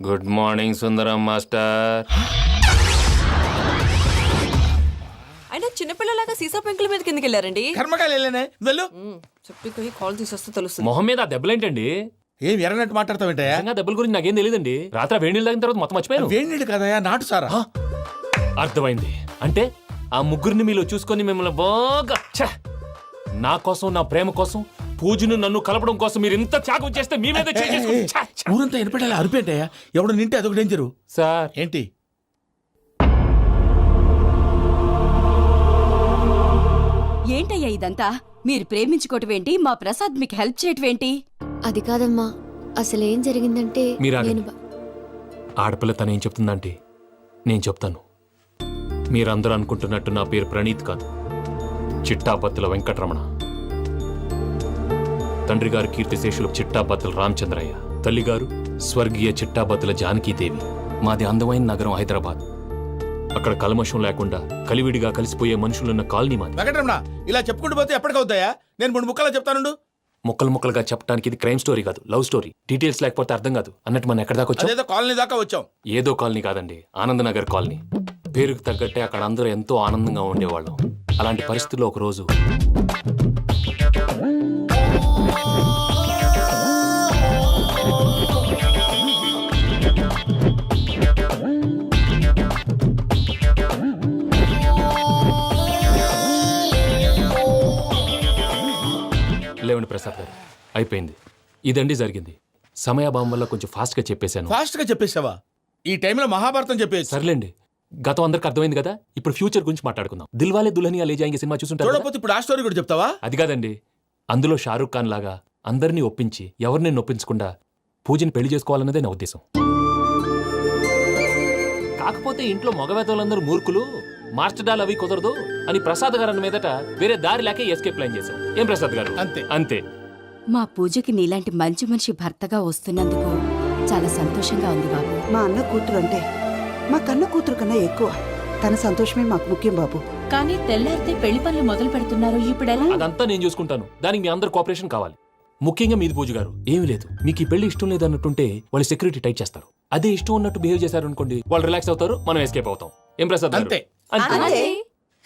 గుడ్ మార్నింగ్ సుందరం మాస్టర్. అయినా చిన్నపిల్లలాగా సీసా పెంకుల మీద కిందకి వెళ్ళారండి కర్మకాయలు వెళ్ళానే వెళ్ళు. చెప్పి కాల్ తీసేస్తే తెలుస్తుంది. మొహం మీద ఆ దెబ్బలేంటండి? ఏం ఎర్రనట్టు మాట్లాడతావేంటయ్యా? నిజంగా దెబ్బల గురించి నాకేం తెలియదండి. రాత్రి వేడి నీళ్ళు తాగిన తర్వాత మొత్తం మర్చిపోయాను. వేడి నీళ్ళు కదయా, నాటు సారా. అర్థమైంది. అంటే ఆ ముగ్గురిని మీలో చూసుకొని మిమ్మల్ని బాగా నా కోసం, నా ప్రేమ కోసం, పూజను నన్ను కలపడం కోసం మీరు ఇంత త్యాగం చేస్తే మీ మీద ఊరంతా ఎనపెట్టాలి అరిపేంటయ్యా. ఎవడు నింటే అదొక డేంజరు. సార్ ఏంటి? ఏంటయ్యా ఇదంతా? మీరు ప్రేమించుకోవటం ఏంటి? మా ప్రసాద్ మీకు హెల్ప్ చేయటం ఏంటి? అది కాదమ్మా, అసలు ఏం జరిగిందంటే మీరు ఆగండి. ఆడపిల్ల తను ఏం చెప్తుందంటే నేను చెప్తాను. మీరందరూ అనుకుంటున్నట్టు నా పేరు ప్రణీత్ కాదు, చిట్టాపత్తుల వెంకటరమణ. తండ్రి గారు కీర్తిశేషులు చిట్టాపత్తుల రామచంద్రయ్య, తల్లిగారు స్వర్గీయ చిట్టాపత్తుల జానకీదేవి. మాది అందమైన నగరం హైదరాబాద్. అక్కడ కల్మషం లేకుండా కలివిడిగా కలిసిపోయే మనుషులున్న కాలనీ మాది. వెంకటరమణ, ఇలా చెప్పుకుంటూ పోతే ఎప్పటికవుతాయా? నేను 3 ముక్కలా చెప్తానుండు. ముక్కలు ముక్కలుగా చెప్పడానికి ఇది క్రైమ్ స్టోరీ కాదు, లవ్ స్టోరీ. డీటెయిల్స్ లేకపోతే అర్థం కాదు. అన్నట్టు మనం ఎక్కడ దాకా వచ్చాం? అదేదో కాలనీ దాకా వచ్చాం. ఏదో కాలనీ కాదండి, ఆనందనగర్ కాలనీ. పేరుకు తగ్గట్టే అక్కడ అందరూ ఎంతో ఆనందంగా ఉండేవాళ్ళం. అలాంటి పరిస్థితుల్లో ఒకరోజు లేవండి ప్రసాద్ గారు, అయిపోయింది. ఇదండి జరిగింది. సమయాభావం వల్ల కొంచెం ఫాస్ట్గా చెప్పేశాను. ఫాస్ట్గా చెప్పేశావా? ఈ టైంలో మహాభారతం చెప్పేసి. సర్లేండి, గతం అందరికి అర్థమైంది కదా. ఇప్పుడు ఫ్యూచర్ గురించి మాట్లాడుకుందాం. దిల్వాలే దుల్హనియా లే జాయేంగే సినిమా చూసుంటారు. చూడకపోతే ఇప్పుడు ఆ స్టోరీ కూడా చెప్తావా? అది కాదండి, అందులో షారూక్ ఖాన్ లాగా అందరినీ ఒప్పించి ఎవరిని నొప్పించకుండా పూజని పెళ్లి చేసుకోవాలన్నదే నా ఉద్దేశం. కాకపోతే ఇంట్లో మగవేతలందరూ మూర్ఖులు, మార్చడాలు అవి కుదరదు అని ప్రసాద్ గారు అన్న మీదట వేరే దారి లేక ఎస్కేప్ ప్లాన్ చేశాం. ఏం ప్రసాద్ గారు? అంతే అంతే. మా పూజకి నీలాంటి మంచి మనిషి భర్తగా వస్తున్నందుకు చాలా సంతోషంగా ఉంది బాబు. మా అన్న కూతురు అంటే మా కన్న కూతురు కన్నా ఎక్కువ. తన సంతోషమే మాకు ముఖ్యం బాబు. కానీ తెల్లారితే పెళ్లి పనులు మొదలు పెడుతున్నారు, ఇప్పుడెలా? అదంతా నేను చూసుకుంటాను. దానికి మీ అందరు కోఆపరేషన్ కావాలి. ముఖ్యంగా మీది పూజ గారు. ఏమీ లేదు, మీకు ఈ పెళ్లి ఇష్టం లేదన్నట్టుంటే వాళ్ళు సెక్యూరిటీ టైట్ చేస్తారు. అదే ఇష్టం ఉన్నట్టు బిహేవ్ చేశారు అనుకోండి, వాళ్ళు రిలాక్స్ అవుతారు, మనం ఎస్కేప్ అవుతాం. ఏం ప్రసాద్ గారు? అంతే. అంతే.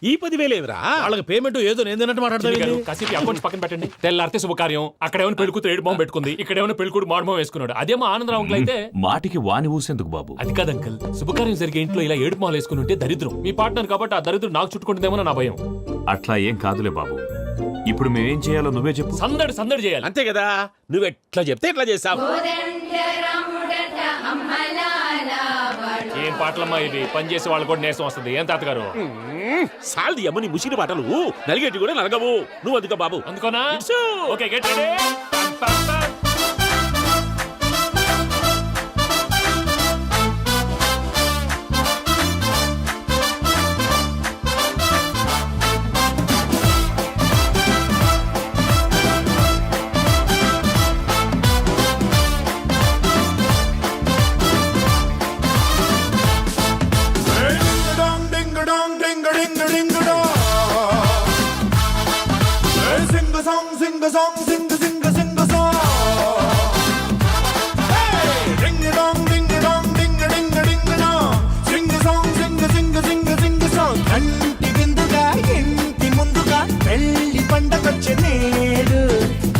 ఈ 10,000 ఏమిరా? వాళ్ళకి పేమెంట్ ఏదో నేందన్నట్టు చిన్ని గారు, మాట్లాడతాను. కాసేపు అకౌంట్స్ పక్కన పెట్టండి. తెల్లారితే శుభకార్యం. అక్కడ ఏమైనా పెళ్ళికూతురు ఏడు బాంబు పెట్టుకుంది, ఇక్కడ ఏమైనా పెళ్ళికూడు మాడు బాంబు వేసుకున్నాడు. అదేమో ఆనందరావు అంకుల్ అయితే మాటికి వాని ఊసేందుకు బాబు? అది కాదు అంకుల్, శుభకార్యం జరిగే ఇంట్లో ఇలా ఏడు మాలు వేసుకుని ఉంటే దరిద్రం. మీ పార్ట్నర్ కాబట్టి ఆ దరిద్రం నాకు చుట్టుకుంటుందేమో నా భయం. అట్లా ఏం కాదులే బాబు. ఇప్పుడు మేమేం చేయాలో నువ్వే చెప్పు. సందడి సందడి చేయాలి. అంతే కదా, నువ్వు ఎట్లా చెప్తే ఎట్లా చేస్తావు. ఏం పాటలమ్మా ఇవి? పని చేసే వాళ్ళు కూడా నేసం వస్తుంది. ఏం తాతగారు? సాల్ది అమ్మ నీ ముసిరి పాటలు నలిగేటి కూడా నలగవు. నువ్వు అందుకో బాబు. అందుకోనా? ఇట్సు. Okay, get ready. పం, పం, పం.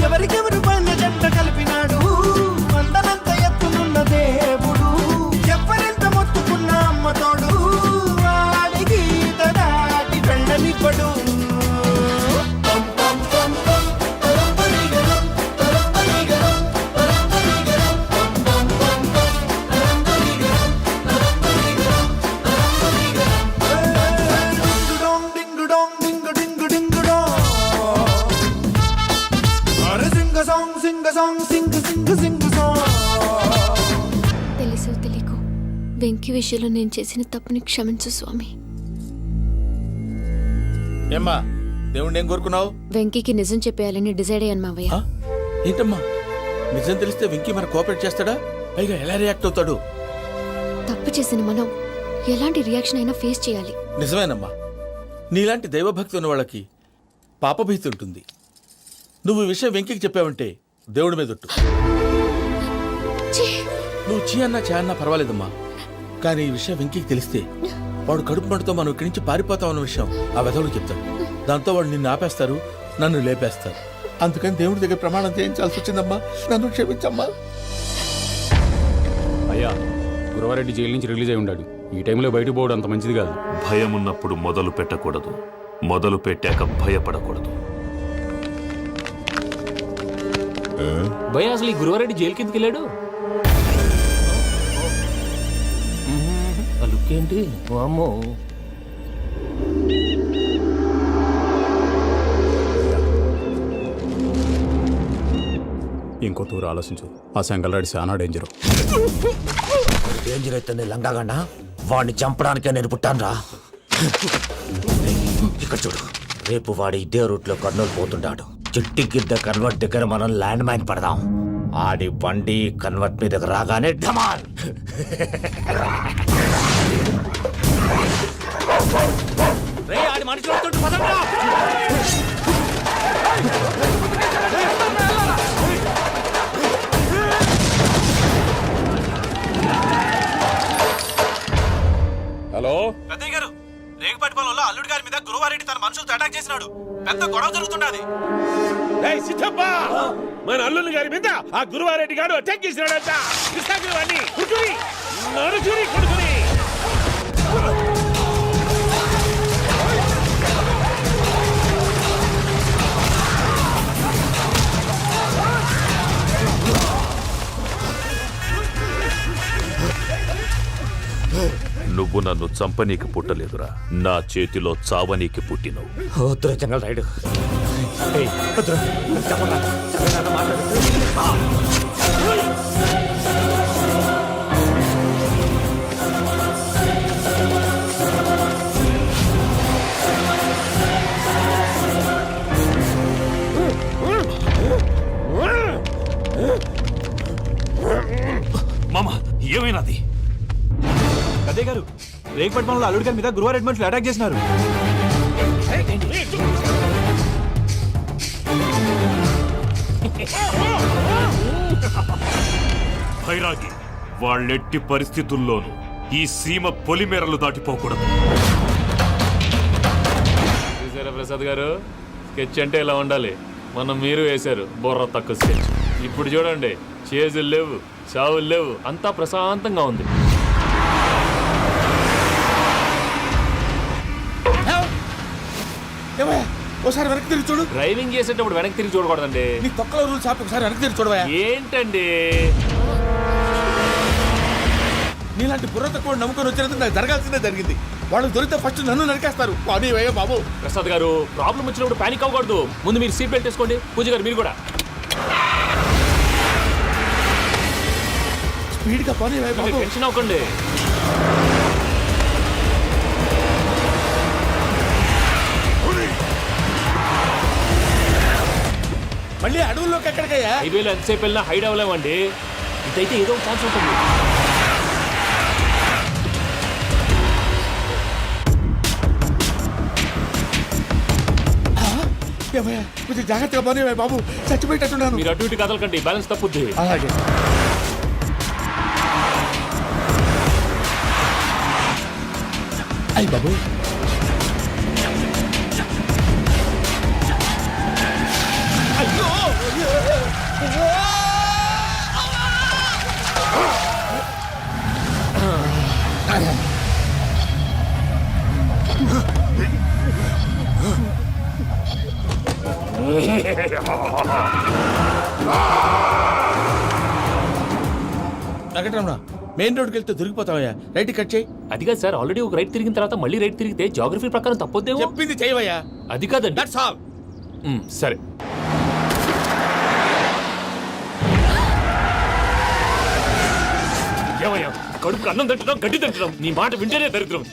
ఎవరికెవరు పన్న జంట కలిపినాడు, అందనంత ఎత్తునున్న దేవుడు, ఎవరెంత మొత్తుకున్న అమ్మతోడు, వాడి గీత దాటి వెళ్ళనివ్వడు. తెలుసో తెలియకో వెంకీ విషయంలో నేను చేసిన తప్పుని క్షమించు స్వామి. ఏమ్మా, దేవుణ్ణి ఏం కోరుకున్నావు? వెంకీకి నిజం చెప్పేయాలని డిసైడ్ అయ్యాను మావయ్య. ఏంటమ్మా, నిజం తెలిస్తే వెంకీ మన కోఆపరేట్ చేస్తాడా? పైగా ఎలా రియాక్ట్ అవుతాడు? తప్పు చేసిన మనం ఎలాంటి రియాక్షన్ అయినా ఫేస్ చేయాలి. నిజమేనమ్మా, నీలాంటి దైవభక్తి ఉన్న వాళ్ళకి పాపభీతి ఉంటుంది. నువ్వు ఈ విషయం వెంకీకి చెప్పావంటే దేవుడి మీద ఒట్టు. నువ్వు చీ అన్నా చే అన్నా పర్వాలేదమ్మా, కానీ ఈ విషయం వెంకీకి తెలిస్తే వాడు కడుపు మంటతో మనం ఇక్కడి నుంచి పారిపోతాం అన్న విషయం ఆ వెధవుడు చెప్తాడు. దాంతో వాడు నిన్ను ఆపేస్తారు, నన్ను లేపేస్తారు. అందుకని దేవుడి దగ్గర ప్రమాణం చేయించాల్సి వచ్చిందమ్మా. నన్ను క్షమించమ్మా. అయ్యా, గురవారెడ్డి జైలు నుంచి రిలీజ్ అయి ఉన్నాడు. ఈ టైంలో బయటకు పోవడం అంత మంచిది కాదు. భయం ఉన్నప్పుడు మొదలు పెట్టకూడదు, మొదలు పెట్టాక భయపడకూడదు. భయ అసలు ఈ గురువారెడ్డి జైలు కిందకి వెళ్ళాడు. ఆ లుక్ ఏంటి? అమ్మో, ఇంకో తూరు ఆలోచించు. ఆ సంగల్రాడి చాలా డేంజరు. డేంజర్ అయితే లంగాగండ వాడిని చంపడానికే నేను పుట్టానురా. ఇక్కడ చూడు, రేపు వాడు ఇదే రూట్ లో కర్నూలు పోతుంటాడు. చిట్టి గిద్ద కన్వర్ట్ దగ్గర మనం ల్యాండ్ మైన్ పడదాం. ఆడి బండి కన్వర్ట్ మీద రాగానే ఢమాల్. ఆడి మనిషి వస్తుంటే పదండ్రా. హలో పెద్దయ్య గారు, రేగుపాటి పొలంలో అల్లుడి గారి మీద గురువారెడ్డి తన మనుషులతో అటాక్ చేసినాడు. పెద్ద గొడవ జరుగుతున్నది. సిద్ధప్ప, మన అల్లుని గారి మీద ఆ గురువారెడ్డి గారు అటాక్ చేసినాడంట. కృష్ణాగిరి వాడిని కుడుకుని నడుచుని కొడుకుని. నువ్వు నన్ను చంపనీకి పుట్టలేదురా, నా చేతిలో చావనీకి పుట్టినవు. జంగల్ రైడ్ మామ, ఏమైనాది? పెద్దయ్య గారు, రేగుపాటి పొలంలో అల్లుడి గారి మీద గురువారెడ్డి మనుషులు అటాక్ చేసినారు. భైరాగి, వాళ్ళెట్టి పరిస్థితుల్లోనూ ఈ సీమ పొలిమేరలు దాటిపోకూడదు. చూసారా ప్రసాద్ గారు, స్కెచ్ అంటే ఇలా ఉండాలి. మనం మీరు వేశారు బుర్ర తక్కువ స్కెచ్. ఇప్పుడు చూడండి, చేజులు లేవు, చావులు లేవు, అంతా ప్రశాంతంగా ఉంది. ఒకసారి వెనక్కి తిరిగి చూడు. డ్రైవింగ్ చేసేటప్పుడు వెనక్కి తిరిగి చూడకూడదండి. నీ తొక్కలో రూల్స్ ఆపి ఒకసారి వెనక్కి తిరిగి చూడవా. ఏంటండి నీలాంటి బుర్ర తక్కువ నమ్ముకొని వచ్చినందుకు నాకు జరగాల్సిందే జరిగింది. వాళ్ళు దొరికితే ఫస్ట్ నన్ను నరికేస్తారు. పానీ వయ్యో బాబు. ప్రసాద్ గారు, ప్రాబ్లం వచ్చినప్పుడు పానిక్ అవ్వకూడదు. ముందు మీరు సీట్ బెల్ట్ వేసుకోండి. పూజ గారు మీరు కూడా స్పీడ్గా పానీ వయ్యో బాబు. టెన్షన్ అవ్వకండి. మళ్ళీ అడవుల్లోకి ఎక్కడికయ్యా? హైవేలో ఎంతసేపు వెళ్ళినా హైడ్ అవ్వలేమండి. ఇదైతే ఏదో ఒక ఛాన్స్ ఉంటుంది. కొంచెం జాగ్రత్తగా పని బాబు, చచ్చిపోయేటట్టున్నాను. మీరు అటు ఇటు కదలకండి, బ్యాలెన్స్ తప్పుద్ది. అలాగే. అయ్యి బాబు, అయ్యో వెంకటరమణ, మెయిన్ రోడ్కి వెళ్తే దొరికిపోతావయ్యా. రైట్ కట్ చేయి. అది కాదు సార్, ఆల్రెడీ ఒక రైట్ తిరిగిన తర్వాత మళ్ళీ రైట్ తిరిగితే జాగ్రఫీ ప్రకారం తప్పొద్దేమో. చెప్పింది చేయవయ్యా. అది కాదండి. That's all. సరే. ఏమయ్యా, కడుపుకి అన్నం తింటున్నాం, గడ్డి తింటున్నాం. నీ మాట వింటేనే దరిద్రం.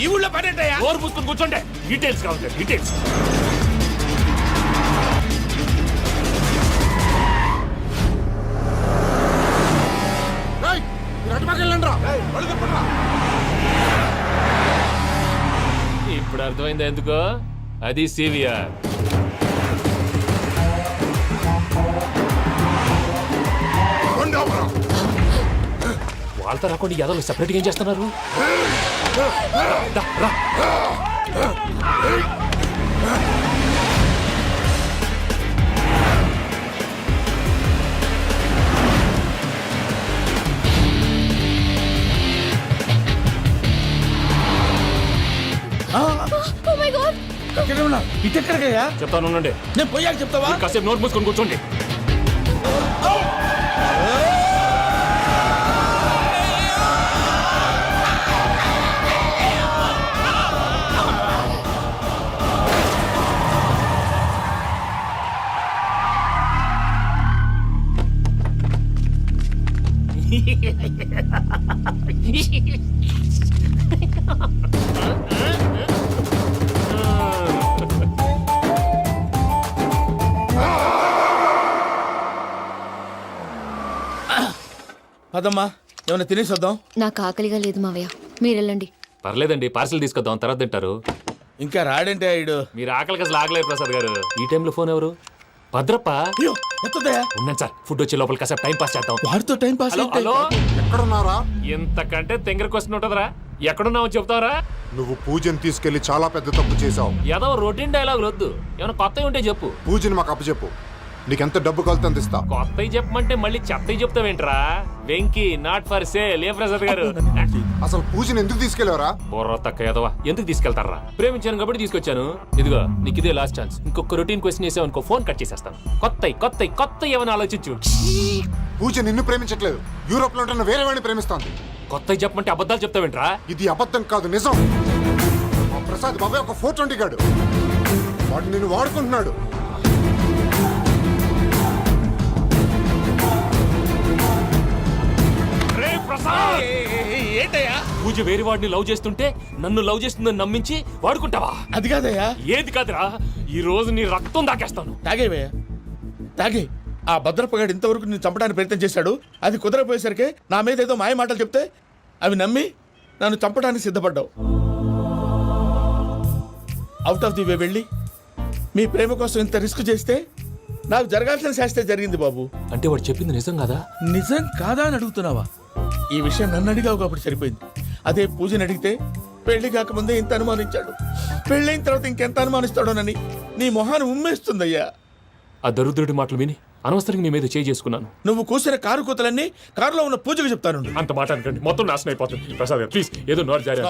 ఈ ఊళ్ళో పడేటయ్యా. ఓరు పుస్తకం కూర్చోండి. డీటెయిల్స్ కావాలి, డీటెయిల్స్. అటుపక్క వెళ్ళండి రా. ఇప్పుడు ఇప్పుడు అర్థమైందా ఎందుకో? అది సివిఆర్. వాళ్ళతో రాకుండా యాదవ్ సెపరేట్గా ఏం చేస్తున్నారు? రా, రా. ఇటెక్కడికయ్యా? చెప్తాను ఉండండి. నేను పోయాక చెప్తావా? కాసేపు నోట్ మూసుకొని కూర్చోండి. అదమ్మా ఏమైనా తినేసి వద్దాం. నాకు ఆకలిగా లేదు మావయ్య, మీరు వెళ్ళండి. పర్లేదండి, పార్సిల్ తీసుకొద్దాం, తర్వాత తింటారు. ఇంకా రాడంటే ఆయుడు. మీరు ఆకలికి అసలు ఆగలేదు ప్రసాద్ గారు. ఈ టైంలో ఫోన్ ఎవరు? భద్రప్ప. అయ్యో ఎత్తదయ్యా. ఉన్నాను సార్, ఫుడ్ వచ్చే లోపల కాసేపు టైం పాస్ చేద్దాం. వాడితో టైం పాస్ హలో హలో, ఎక్కడున్నారా? ఇంతకంటే తెంగర క్వశ్చన్ ఉంటుందిరా. ఎక్కడున్నావు చెప్తావరా? నువ్వు పూజని తీసుకెళ్లి చాలా పెద్ద తప్పు చేశావు. ఏదో రొటీన్ డైలాగ్ వద్దు, ఏమైనా కొత్తవి ఉంటే చెప్పు. పూజని మాకు అప్పచెప్పు, నీకెంత డబ్బు కలితే అంత ఇస్తా. కొత్తవి చెప్పమంటే మళ్ళీ చెత్తవి చెప్తావేంట్రా? Venky not for sale. ఏ ప్రసాద్ గారు? అసలు పూజని ఎందుకు తీసుకెళ్లేవరా? బుర్ర తక్క ఏదవా, ఎందుకు తీసుకెళ్తారా? ప్రేమించాను కాబట్టి తీసుకొచ్చాను. ఇదిగో నీకు ఇదే లాస్ట్ ఛాన్స్. ఇంకొక రొటీన్ క్వశ్చన్ చేసావు అనుకో, ఫోన్ కట్ చేసేస్తాను. కొత్త ఏమైనా ఆలోచించు. పూజ నిన్ను ప్రేమించట్లేదు, యూరోప్ లో ఉంటున్న వేరే వాడిని ప్రేమిస్తాంది. కొత్తవి చెప్పమంటే అబద్ధాలు చెప్తావేంట్రా? ఇది అబద్ధం కాదు, నిజం. మా ప్రసాద్ బాబాయ్ ఒక 420 గాడు, వాడు నిన్ను వాడుకుంటున్నాడు. ఏంటయ్యా? పూజ వేరే వాడిని లవ్ చేస్తుంటే నన్ను లవ్ చేస్తుందని నమ్మించి వాడుకుంటావా? అది కాదయ్యా. ఏది కాదురా, ఈ రోజు నీ రక్తం దాకేస్తాను. తాగేవయ్యా తాగే. ఆ భద్రపగాడు ఇంతవరకు నేను చంపడానికి ప్రయత్నం చేశాడు. అది కుదరపోయేసరికి నా మీద ఏదో మాయ మాటలు చెప్తే అవి నమ్మి నన్ను చంపడానికి సిద్ధపడ్డావు. అవుట్ ఆఫ్ ది వే వెళ్ళి మీ ప్రేమ కోసం ఇంత రిస్క్ చేస్తే నాకు జరగాల్సిన శాస్త్రే జరిగింది బాబు. అంటే వాడు చెప్పింది నిజం కదా? నిజం కాదా అని అడుగుతున్నావా? ఈ విషయం నన్ను అడిగావు కాబట్టి సరిపోయింది. అదే పూజని అడిగితే పెళ్లి కాకముందే ఇంత అనుమానించాడు, పెళ్ళైన తర్వాత ఇంకెంత అనుమానిస్తాడోనని నీ మొహాన్ని ఉమ్మేస్తుందయ్యా. ఆ దరిద్రుడి మాటలు విని అనవసరంగా నీ మీద చేసుకున్నాను. నువ్వు కూసిన కారు కూతలన్నీ కారులో ఉన్న పూజకు చెప్తాను. అంత మాట అనకండి, మొత్తం నాశనం అయిపోతుంది. ప్రసాద్ ప్లీజ్, ఏదో నోట్ జారీ.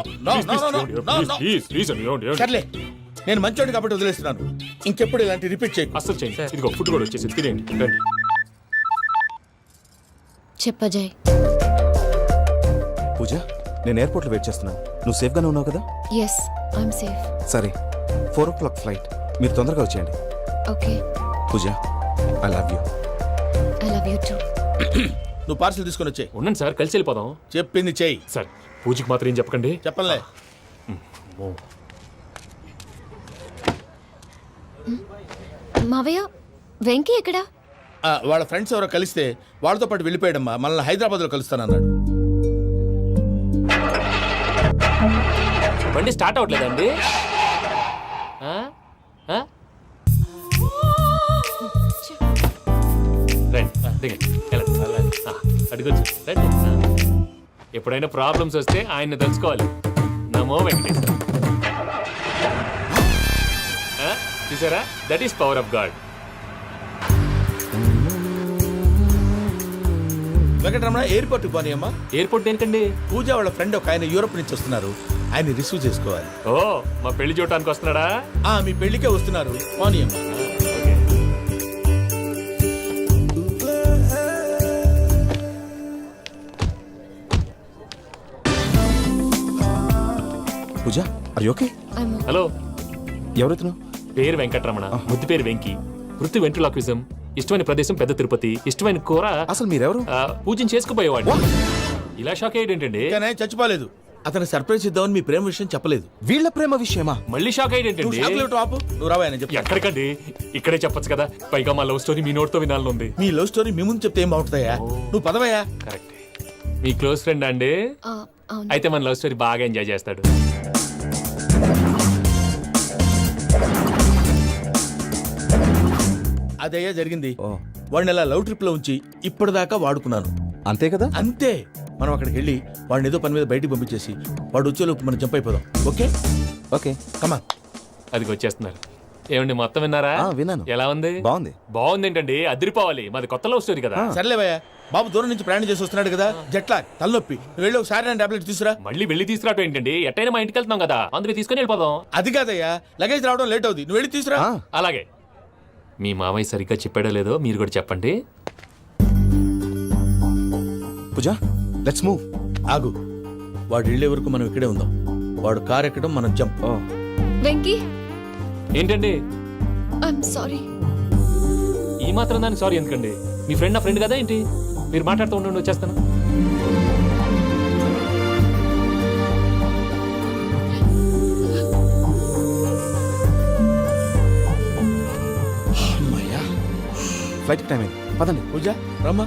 సర్లే, నేను మంచోడి కాబట్టి వదిలేస్తున్నాను. ఇంకెప్పుడు ఇలాంటి రిపీట్ చేయకు. అసలు చేయండి. ఇదిగో ఫుడ్ కూడా వచ్చేసి తినేయండి. రండి. చెప్పజాయ్. పూజ, నేను ఎయిర్పోర్ట్లో వెయిట్ చేస్తున్నాను. నువ్వు సేఫ్గానే ఉన్నావు కదా? Yes, I'm safe. సరే, 4 o'clock ఫ్లైట్. మీరు తొందరగా వచ్చేయండి. Okay. Pooja, I love you. I love you too. నువ్వు పార్సల్ తీసుకొని వచ్చే. ఉండండి సార్, కలిసి వెళ్ళిపోదాం. చెప్పింది చెయ్యి. సార్, పూజకి మాత్రం ఏం చెప్పకండి. చెప్పలే. మావయ్య, వెంకీ ఎక్కడా? వాళ్ళ ఫ్రెండ్స్ ఎవరో కలిస్తే వాళ్ళతో పాటు వెళ్ళిపోయాడమ్మా. మనల్ని హైదరాబాద్లో కలుస్తానన్నాడు. బండి స్టార్ట్ అవ్వట్లేదండి. అడుగొచ్చు. ఎప్పుడైనా ప్రాబ్లమ్స్ వస్తే ఆయన్ని తెలుసుకోవాలి. నమో వెంకటేశ్వర. చూసారా, that is power of God. Venkataramana, ఎయిర్పోర్ట్కి పోనీ అమ్మా. ఎయిర్పోర్ట్ ఏంటండి? పూజ వాళ్ళ ఫ్రెండ్ ఒక ఆయన యూరోప్ నుంచి వస్తున్నారు, ఆయన రిసీవ్ చేసుకోవాలి. ఓ, మా పెళ్లి చూడటానికి వస్తున్నాడా? మీ పెళ్లికే వస్తున్నారు, పోనీ అమ్మా. పూజ, ఆర్ యు ఓకే? హలో, ఎవరెత్తును? పేరు వెంకటరమణ, ముద్దు పేరు వెంకీ, వృత్తి వెంట్రులాక్విజం, ఇష్టమైన ప్రదేశం పెద్ద తిరుపతి, ఇష్టమైన కూర. అసలు మీరెవరు? పూజను చేసుకుపోయేవాడు. ఇలా షాక్ అయ్యేటండి. చచ్చిపోలేదు. అతను సర్ప్రైజ్ ఇద్దామని మీ ప్రేమ విషయం చెప్పలేదు. వీళ్ళ ప్రేమ విషయమా? మళ్ళీ షాక్ అయ్యేటండి. నువ్వు రావాయని చెప్పి. ఎక్కడికండి, ఇక్కడే చెప్పొచ్చు కదా. పైగా మా లవ్ స్టోరీ మీ నోట్తో వినాలని ఉంది. మీ లవ్ స్టోరీ మీ ముందు చెప్తే ఏం బాగుంటుందయ్యా? నువ్వు పదవయ్యా. కరెక్ట్. మీ క్లోజ్ ఫ్రెండ్ అండి? అయితే మన లవ్ స్టోరీ బాగా ఎంజాయ్ చేస్తాడు. అదయ్యా జరిగింది. వాడిని అలా లవ్ ట్రిప్ లో ఉంచి ఇప్పటిదాకా వాడుకున్నాను. అంతే కదా? అంతే. మనం అక్కడికి వెళ్ళి వాడిని ఏదో పని మీద బయటికి పంపించేసి వాడు వచ్చేలోపు మనం జంప్ అయిపోదాం. ఓకే ఓకే కమా. అది వచ్చేస్తున్నారు. ఏమండి మొత్తం విన్నారా? విన్నాను. ఎలా ఉంది? బాగుంది. బాగుంది ఏంటండి, అదిరిపోవాలి. మాది కొత్త లవ్ స్టోరీ కదా. సర్లేవయ్యా, బాబు దూరం నుంచి ప్రయాణం చేసి వస్తున్నాడు కదా, జట్లా తలనొప్పి. నువ్వు వెళ్ళి ఒకసారి నా టాబ్లెట్ తీసుకురా. మళ్ళీ వెళ్ళి తీసుకురావటం ఏంటండి? ఎట్టైనా మా ఇంటికి వెళ్తున్నాం కదా, అందుకే తీసుకొని వెళ్ళిపోదాం. అది కాదయ్యా, లగేజ్ రావడం లేట్ అవుతుంది, నువ్వు వెళ్ళి తీసుకురా. అలాగే. మీ మామయ్య సరిగ్గా చెప్పాడో లేదో మీరు కూడా చెప్పండి. పూజ లెట్స్ మూవ్. ఆగు, వాడు వెళ్ళే వరకు మనం ఇక్కడే ఉందాం. వాడు కార్ ఎక్కడం, మనం జంప్. వెంకీ, ఏంటండి ఐఎమ్ సారీ. ఈ మాత్రం దానికి సారీ ఎందుకండి? మీ ఫ్రెండ్ నా ఫ్రెండ్ కదా ఏంటి? మీరు మాట్లాడుతూ ఉండండి, వచ్చేస్తాను. ఫ్లైట్ టైం అయింది, పదండి. పూజ రమ్మా.